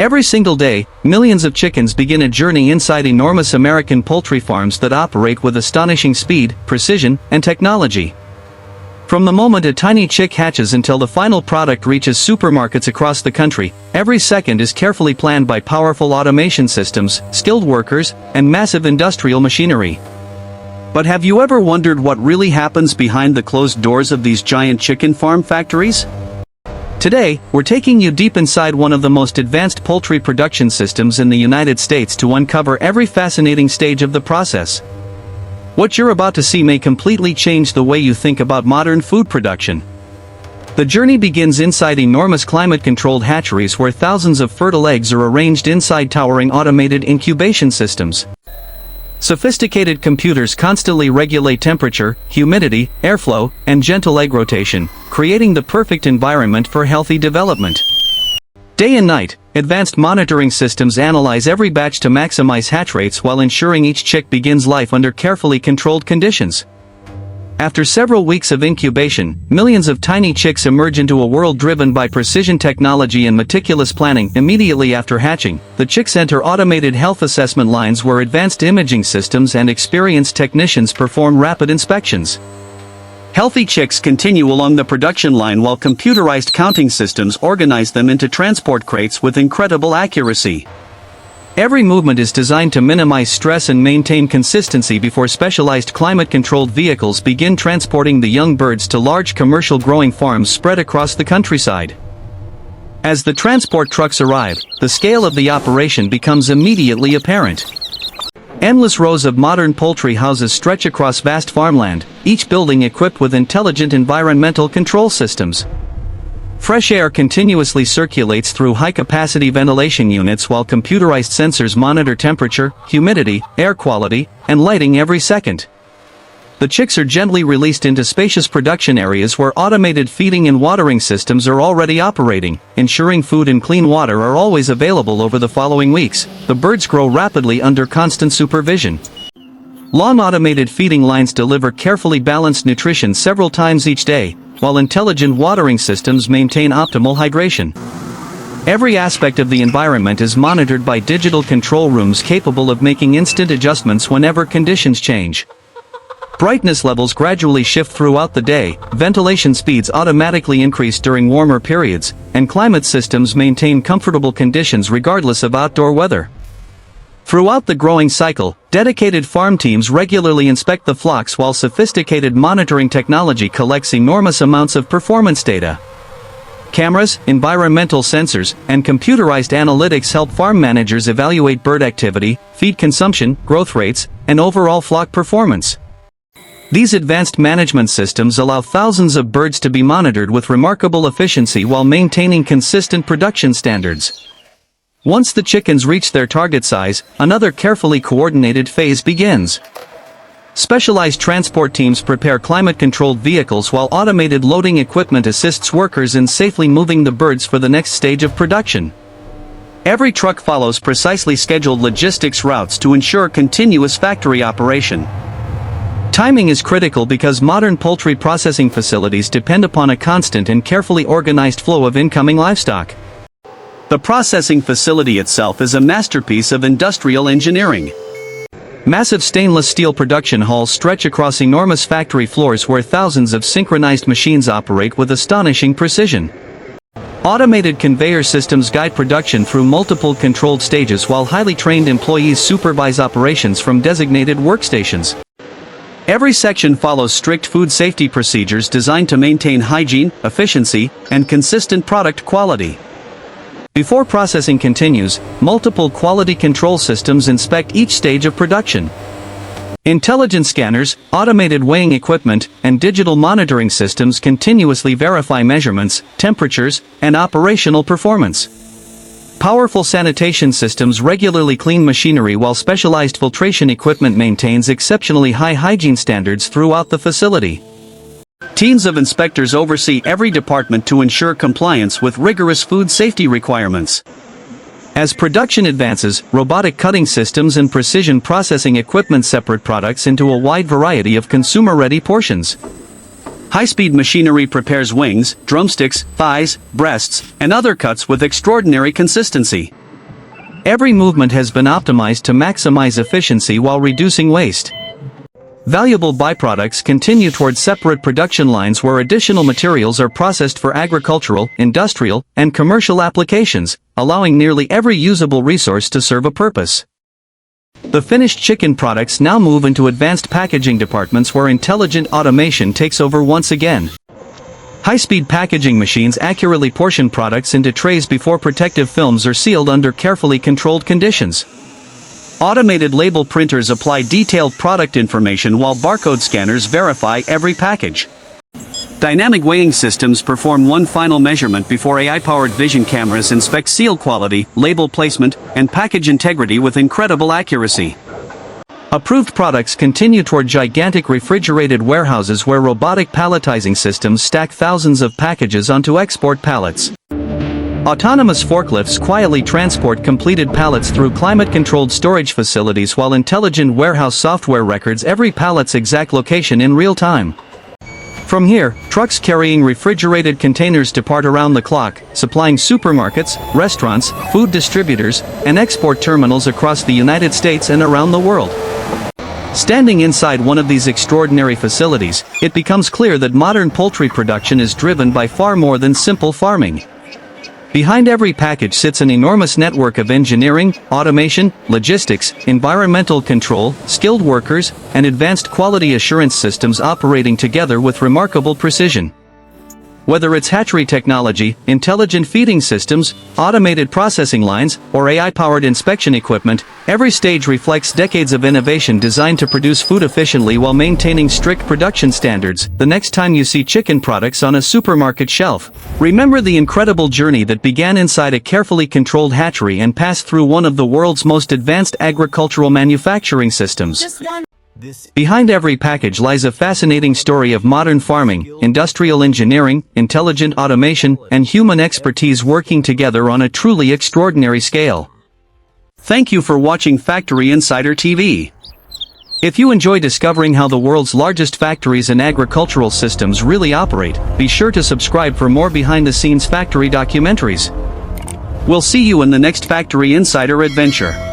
Every single day, millions of chickens begin a journey inside enormous American poultry farms that operate with astonishing speed, precision, and technology. From the moment a tiny chick hatches until the final product reaches supermarkets across the country, every second is carefully planned by powerful automation systems, skilled workers, and massive industrial machinery. But have you ever wondered what really happens behind the closed doors of these giant chicken farm factories? Today, we're taking you deep inside one of the most advanced poultry production systems in the United States to uncover every fascinating stage of the process. What you're about to see may completely change the way you think about modern food production. The journey begins inside enormous climate-controlled hatcheries where thousands of fertile eggs are arranged inside towering automated incubation systems. Sophisticated computers constantly regulate temperature, humidity, airflow, and gentle egg rotation, creating the perfect environment for healthy development. Day and night, advanced monitoring systems analyze every batch to maximize hatch rates while ensuring each chick begins life under carefully controlled conditions. After several weeks of incubation, millions of tiny chicks emerge into a world driven by precision technology and meticulous planning. Immediately after hatching, the chicks enter automated health assessment lines where advanced imaging systems and experienced technicians perform rapid inspections. Healthy chicks continue along the production line while computerized counting systems organize them into transport crates with incredible accuracy. Every movement is designed to minimize stress and maintain consistency before specialized climate-controlled vehicles begin transporting the young birds to large commercial growing farms spread across the countryside. As the transport trucks arrive, the scale of the operation becomes immediately apparent. Endless rows of modern poultry houses stretch across vast farmland, each building equipped with intelligent environmental control systems. Fresh air continuously circulates through high-capacity ventilation units while computerized sensors monitor temperature, humidity, air quality, and lighting every second. The chicks are gently released into spacious production areas where automated feeding and watering systems are already operating, ensuring food and clean water are always available over the following weeks. The birds grow rapidly under constant supervision. Long automated feeding lines deliver carefully balanced nutrition several times each day, while intelligent watering systems maintain optimal hydration. Every aspect of the environment is monitored by digital control rooms capable of making instant adjustments whenever conditions change. Brightness levels gradually shift throughout the day, ventilation speeds automatically increase during warmer periods, and climate systems maintain comfortable conditions regardless of outdoor weather. Throughout the growing cycle, dedicated farm teams regularly inspect the flocks while sophisticated monitoring technology collects enormous amounts of performance data. Cameras, environmental sensors, and computerized analytics help farm managers evaluate bird activity, feed consumption, growth rates, and overall flock performance. These advanced management systems allow thousands of birds to be monitored with remarkable efficiency while maintaining consistent production standards. Once the chickens reach their target size, another carefully coordinated phase begins. Specialized transport teams prepare climate-controlled vehicles while automated loading equipment assists workers in safely moving the birds for the next stage of production. Every truck follows precisely scheduled logistics routes to ensure continuous factory operation. Timing is critical because modern poultry processing facilities depend upon a constant and carefully organized flow of incoming livestock. The processing facility itself is a masterpiece of industrial engineering. Massive stainless steel production halls stretch across enormous factory floors where thousands of synchronized machines operate with astonishing precision. Automated conveyor systems guide production through multiple controlled stages while highly trained employees supervise operations from designated workstations. Every section follows strict food safety procedures designed to maintain hygiene, efficiency, and consistent product quality. Before processing continues, multiple quality control systems inspect each stage of production. Intelligent scanners, automated weighing equipment, and digital monitoring systems continuously verify measurements, temperatures, and operational performance. Powerful sanitation systems regularly clean machinery while specialized filtration equipment maintains exceptionally high hygiene standards throughout the facility. Teams of inspectors oversee every department to ensure compliance with rigorous food safety requirements. As production advances, robotic cutting systems and precision processing equipment separate products into a wide variety of consumer-ready portions. High-speed machinery prepares wings, drumsticks, thighs, breasts, and other cuts with extraordinary consistency. Every movement has been optimized to maximize efficiency while reducing waste. Valuable byproducts continue towards separate production lines where additional materials are processed for agricultural, industrial, and commercial applications, allowing nearly every usable resource to serve a purpose. The finished chicken products now move into advanced packaging departments where intelligent automation takes over once again. High-speed packaging machines accurately portion products into trays before protective films are sealed under carefully controlled conditions. Automated label printers apply detailed product information while barcode scanners verify every package. Dynamic weighing systems perform one final measurement before AI-powered vision cameras inspect seal quality, label placement, and package integrity with incredible accuracy. Approved products continue toward gigantic refrigerated warehouses where robotic palletizing systems stack thousands of packages onto export pallets. Autonomous forklifts quietly transport completed pallets through climate-controlled storage facilities while intelligent warehouse software records every pallet's exact location in real time. From here, trucks carrying refrigerated containers depart around the clock, supplying supermarkets, restaurants, food distributors, and export terminals across the United States and around the world. Standing inside one of these extraordinary facilities, it becomes clear that modern poultry production is driven by far more than simple farming. Behind every package sits an enormous network of engineering, automation, logistics, environmental control, skilled workers, and advanced quality assurance systems operating together with remarkable precision. Whether it's hatchery technology, intelligent feeding systems, automated processing lines, or AI-powered inspection equipment, every stage reflects decades of innovation designed to produce food efficiently while maintaining strict production standards. The next time you see chicken products on a supermarket shelf, remember the incredible journey that began inside a carefully controlled hatchery and passed through one of the world's most advanced agricultural manufacturing systems. Behind every package lies a fascinating story of modern farming, industrial engineering, intelligent automation, and human expertise working together on a truly extraordinary scale. Thank you for watching Factory Insider TV. If you enjoy discovering how the world's largest factories and agricultural systems really operate, be sure to subscribe for more behind-the-scenes factory documentaries. We'll see you in the next Factory Insider adventure.